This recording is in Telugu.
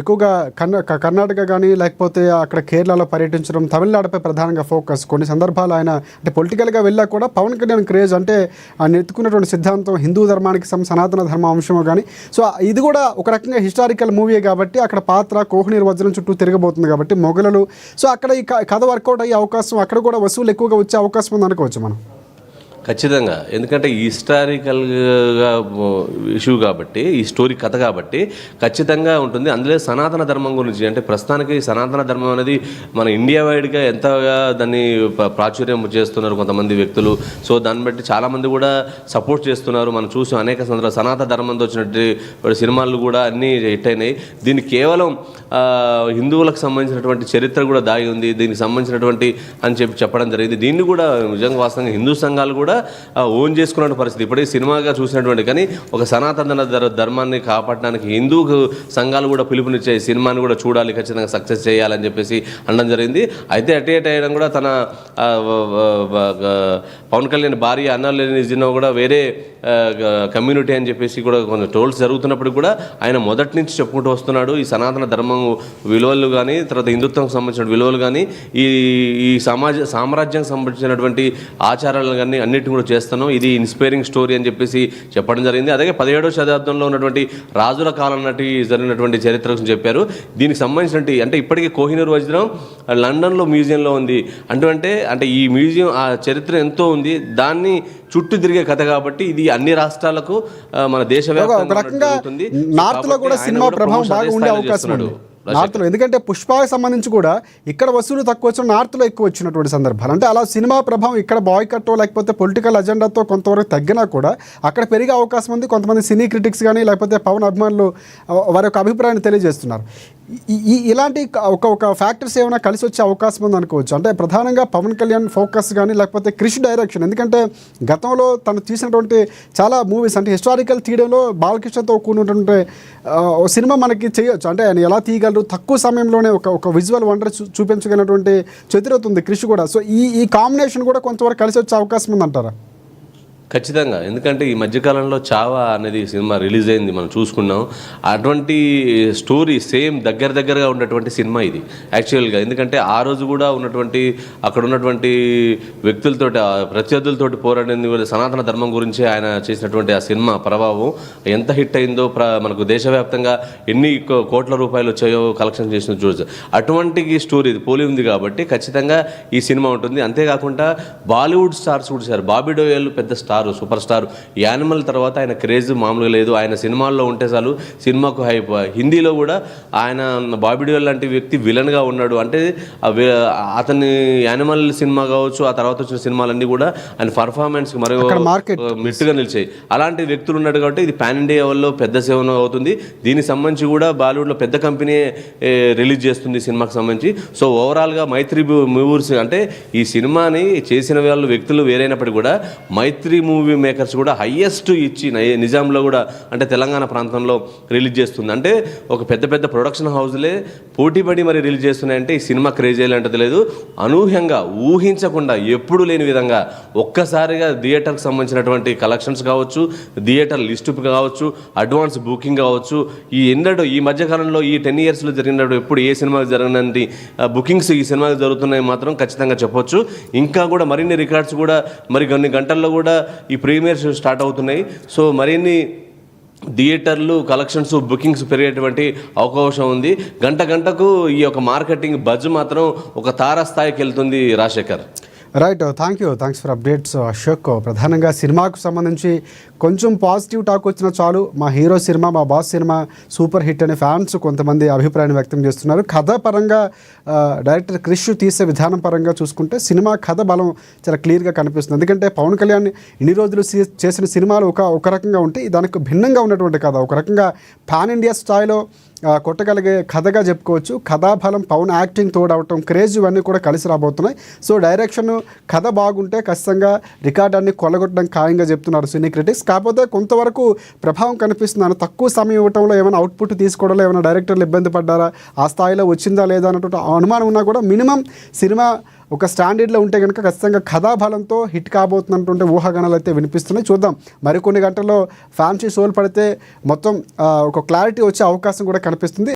ఎక్కువగా కర్ణాటక కానీ లేకపోతే అక్కడ కేరళలో పర్యటించడం, తమిళనాడుపై ప్రధానంగా ఫోకస్. కొన్ని సందర్భాలు ఆయన అంటే పొలిటికల్గా వెళ్ళా కూడా పవన్ కళ్యాణ్ క్రేజ్ అంటే ఆయన ఎత్తుకున్నటువంటి సిద్ధాంతం హిందూ ధర్మానికి సనాతన ధర్మ అంశము కానీ. సో ఇది కూడా ఒక రకంగా హిస్టారికల్ మూవీ కాబట్టి అక్కడ పాత్ర కోహినూర్ వజ్రం చుట్టూ తిరగబోతుంది కాబట్టి మొఘలులు. సో అక్కడ ఈ కథ వర్కౌట్ అయ్యే అవకాశం, అక్కడ కూడా వసూలు ఎక్కువగా వచ్చే అవకాశం ఉంది అనుకోవచ్చు మనం. ఖచ్చితంగా, ఎందుకంటే హిస్టారికల్గా ఇష్యూ కాబట్టి, ఈ స్టోరీ కథ కాబట్టి ఖచ్చితంగా ఉంటుంది. అందులో సనాతన ధర్మం గురించి, అంటే ప్రస్తుతానికి సనాతన ధర్మం అనేది మన ఇండియా వైడ్గా ఎంతగా దాన్ని ప్రాచుర్యం చేస్తున్నారు కొంతమంది వ్యక్తులు. సో దాన్ని బట్టి చాలామంది కూడా సపోర్ట్ చేస్తున్నారు. మనం చూసాం అనేక సందర్భాలు సనాతన ధర్మంతో వచ్చినట్టు సినిమాలు కూడా అన్నీ హిట్ అయినాయి. దీన్ని కేవలం హిందువులకు సంబంధించినటువంటి చరిత్ర కూడా దాగి ఉంది, దీనికి సంబంధించినటువంటి అని చెప్పడం జరిగింది. దీన్ని కూడా నిజంగా వాస్తవంగా హిందూ సంఘాలు కూడా ఓన్ చేసుకున్న పరిస్థితి ఇప్పటికీ సినిమాగా చూసినటువంటి. కానీ ఒక సనాతన ధర్మాన్ని కాపాడడానికి హిందూ సంఘాలు కూడా పిలుపునిచ్చే సినిమాని కూడా చూడాలి, ఖచ్చితంగా సక్సెస్ చేయాలని చెప్పేసి అనడం జరిగింది. అయితే అటేట్ అయ్యడం కూడా తన పవన్ కళ్యాణ్ భార్య అన్నలేని సినిమా కూడా వేరే కమ్యూనిటీ అని చెప్పేసి కూడా కొంచెం ట్రోల్స్ జరుగుతున్నప్పుడు కూడా ఆయన మొదటి నుంచి చెప్పుకుంటూ వస్తున్నాడు. ఈ సనాతన ధర్మం విలువలు కానీ, తర్వాత హిందుత్వంకి సంబంధించిన విలువలు కానీ, ఈ సామ్రాజ్యానికి సంబంధించినటువంటి ఆచారాలు కానీ అన్నిటిని కూడా చేస్తాను, ఇది ఇన్స్పైరింగ్ స్టోరీ అని చెప్పేసి చెప్పడం జరిగింది. అలాగే 17వ శతాబ్దంలో ఉన్నటువంటి రాజుల కాలం నాటి జరిగినటువంటి చరిత్ర చెప్పారు. దీనికి సంబంధించినటువంటి అంటే ఇప్పటికీ కోహినూర్ వజ్రం లండన్లో మ్యూజియంలో ఉంది అంటే ఈ మ్యూజియం ఆ చరిత్ర ఎంతో ఉంది, దాన్ని చుట్టూ తిరిగే కథ కాబట్టి ఇది అన్ని రాష్ట్రాలకు మన దేశవ్యాప్తంగా నార్త్ లో కూడా సినిమా ప్రభావం బాగా ఉండే అవకాశం ఉంది నార్త్లో. ఎందుకంటే పుష్పకి సంబంధించి కూడా ఇక్కడ వసూలు తక్కువ వచ్చిన నార్త్లో ఎక్కువ వచ్చినటువంటి సందర్భాలు. అంటే అలా సినిమా ప్రభావం ఇక్కడ బాయ్కట్టో లేకపోతే పొలిటికల్ అజెండాతో కొంతవరకు తగ్గినా కూడా అక్కడ పెరిగే అవకాశం ఉంది. కొంతమంది సినీ క్రిటిక్స్ కానీ లేకపోతే పవన్ అభిమానులు వారి యొక్క అభిప్రాయాన్ని తెలియజేస్తున్నారు. ఇలాంటి ఒక ఫ్యాక్టర్స్ ఏమైనా కలిసి వచ్చే అవకాశం ఉంది అనుకోవచ్చు. అంటే ప్రధానంగా పవన్ కళ్యాణ్ ఫోకస్ కానీ లేకపోతే క్రిష్ డైరెక్షన్, ఎందుకంటే గతంలో తను తీసినటువంటి చాలా మూవీస్ అంటే హిస్టారికల్ తీయడంలో బాలకృష్ణతో కూడినటువంటి సినిమా మనకి చేయొచ్చు. అంటే ఆయన ఎలా తీయగలరు, తక్కువ సమయంలోనే ఒక విజువల్ వండర్ చూపించగలిగినటువంటి చతురత ఉంది క్రిష్ కూడా. సో ఈ కాంబినేషన్ కూడా కొంతవరకు కలిసి వచ్చే అవకాశం ఉందంటారా? ఖచ్చితంగా, ఎందుకంటే ఈ మధ్యకాలంలో చావా అనేది సినిమా రిలీజ్ అయింది, మనం చూసుకున్నాం. అటువంటి స్టోరీ సేమ్ దగ్గరగా ఉన్నటువంటి సినిమా ఇది యాక్చువల్గా. ఎందుకంటే ఆ రోజు కూడా ఉన్నటువంటి అక్కడ ఉన్నటువంటి వ్యక్తులతోటి ప్రత్యర్థులతోటి పోరాడింది సనాతన ధర్మం గురించి ఆయన చేసినటువంటి ఆ సినిమా ప్రభావం ఎంత హిట్ అయిందో మనకు దేశవ్యాప్తంగా ఎన్ని కోట్ల రూపాయలు వచ్చాయో కలెక్షన్ చేసిన చూడచ్చు. అటువంటి స్టోరీ ఇది పోలి ఉంది కాబట్టి ఖచ్చితంగా ఈ సినిమా ఉంటుంది. అంతేకాకుండా బాలీవుడ్ స్టార్స్ కూడా సార్, బాబీ డోయల్ పెద్ద స్టార్, సూపర్ స్టార్. యానిమల్ తర్వాత ఆయన క్రేజ్ మామూలుగా లేదు. ఆయన సినిమాల్లో ఉంటే చాలు సినిమాకు హైప్. హిందీలో కూడా ఆయన బాబీ డోయల్ లాంటి వ్యక్తి విలన్గా ఉన్నాడు. అంటే అతని యానిమల్ సినిమా కావచ్చు, ఆ తర్వాత వచ్చిన సినిమాలన్నీ కూడా ఆయన పర్ఫార్మెన్స్ మరో మిట్టుగా నిలిచాయి. అలాంటి వ్యక్తులు ఉన్నాడు కాబట్టి ఇది పాన్ ఇండియా వల్ల పెద్ద సేవన అవుతుంది. దీనికి సంబంధించి కూడా బాలీవుడ్లో పెద్ద కంపెనీ రిలీజ్ చేస్తుంది సినిమాకి సంబంధించి. సో ఓవరాల్గా మైత్రి మూవీస్ అంటే ఈ సినిమాని చేసిన వాళ్ళు వ్యక్తులు వేరైనప్పటికీ కూడా మైత్రి మూవీ మేకర్స్ కూడా హయ్యెస్ట్ ఇచ్చి నిజాంలో కూడా అంటే తెలంగాణ ప్రాంతంలో రిలీజ్ చేస్తుంది. అంటే ఒక పెద్ద ప్రొడక్షన్ హౌస్లే పోటీపడి మరి రిలీజ్ చేస్తున్నాయంటే ఈ సినిమా క్రేజ్ అయ్యేంటది లేదు. అనూహ్యంగా ఊహించకుండా ఎప్పుడు లేని విధంగా ఒక్కసారిగా థియేటర్కి సంబంధించినటువంటి కలెక్షన్స్ కావచ్చు, థియేటర్ లిస్టు కావచ్చు, అడ్వాన్స్ బుకింగ్ కావచ్చు, ఈ మధ్యకాలంలో ఈ 10 yearsలో జరిగినప్పుడు ఎప్పుడు ఏ సినిమాకి జరిగినటువంటి బుకింగ్స్ ఈ సినిమాకి జరుగుతున్నాయి మాత్రం ఖచ్చితంగా చెప్పొచ్చు. ఇంకా కూడా మరిన్ని రికార్డ్స్ కూడా మరి కొన్ని గంటల్లో కూడా ఈ ప్రీమియర్స్ స్టార్ట్ అవుతున్నాయి. సో మరిన్ని థియేటర్లు కలెక్షన్స్ బుకింగ్స్ పెరిగేటువంటి అవకాశం ఉంది. గంటకు ఈ యొక్క మార్కెటింగ్ బజ్ మాత్రం ఒక తారాస్థాయికి వెళ్తుంది. Rajasekhar right, thanks for updates Ashok. ప్రధానంగా సినిమాకు సంబంధించి కొంచెం పాజిటివ్ టాక్ వచ్చినా చాలు, మా హీరో సినిమా, మా బాస్ సినిమా సూపర్ హిట్ అనే ఫ్యాన్స్ కొంతమంది అభిప్రాయాన్ని వ్యక్తం చేస్తున్నారు. కథ పరంగా డైరెక్టర్ క్రిష్ తీసే విధానం పరంగా చూసుకుంటే సినిమా కథ బలం చాలా క్లియర్గా కనిపిస్తుంది. ఎందుకంటే పవన్ కళ్యాణ్ ఇన్ని రోజులు చేసిన సినిమాలు ఒక రకంగా ఉంటే దానికి భిన్నంగా ఉన్నటువంటి కథ, ఒక రకంగా పాన్ ఇండియా స్థాయిలో కొట్టగలిగే కథగా చెప్పుకోవచ్చు. కథాబలం, పవన్ యాక్టింగ్ తోడవటం, క్రేజ్ ఇవన్నీ కూడా కలిసి రాబోతున్నాయి. సో డైరెక్షన్, కథ బాగుంటే ఖచ్చితంగా రికార్డాన్ని కొల్లగొట్టడం ఖాయంగా చెప్తున్నారు సినీ క్రిటిక్స్. కాకపోతే కొంతవరకు ప్రభావం కనిపిస్తుంది. తక్కువ సమయం ఇవ్వడంలో ఏమైనా అవుట్పుట్ తీసుకోవడంలో ఏమైనా డైరెక్టర్లు ఇబ్బంది పడ్డారా, ఆ స్థాయిలో వచ్చిందా లేదా అన్నటువంటి అనుమానం ఉన్నా కూడా మినిమం సినిమా ఒక స్టాండర్డ్లో ఉంటే కనుక ఖచ్చితంగా కథాబలంతో హిట్ కాబోతున్నటువంటి ఊహాగానాలు అయితే వినిపిస్తున్నాయి. చూద్దాం, మరికొన్ని గంటల్లో ఫ్యాన్సీ షోలు పడితే మొత్తం ఒక క్లారిటీ వచ్చే అవకాశం కూడా కనిపిస్తుంది.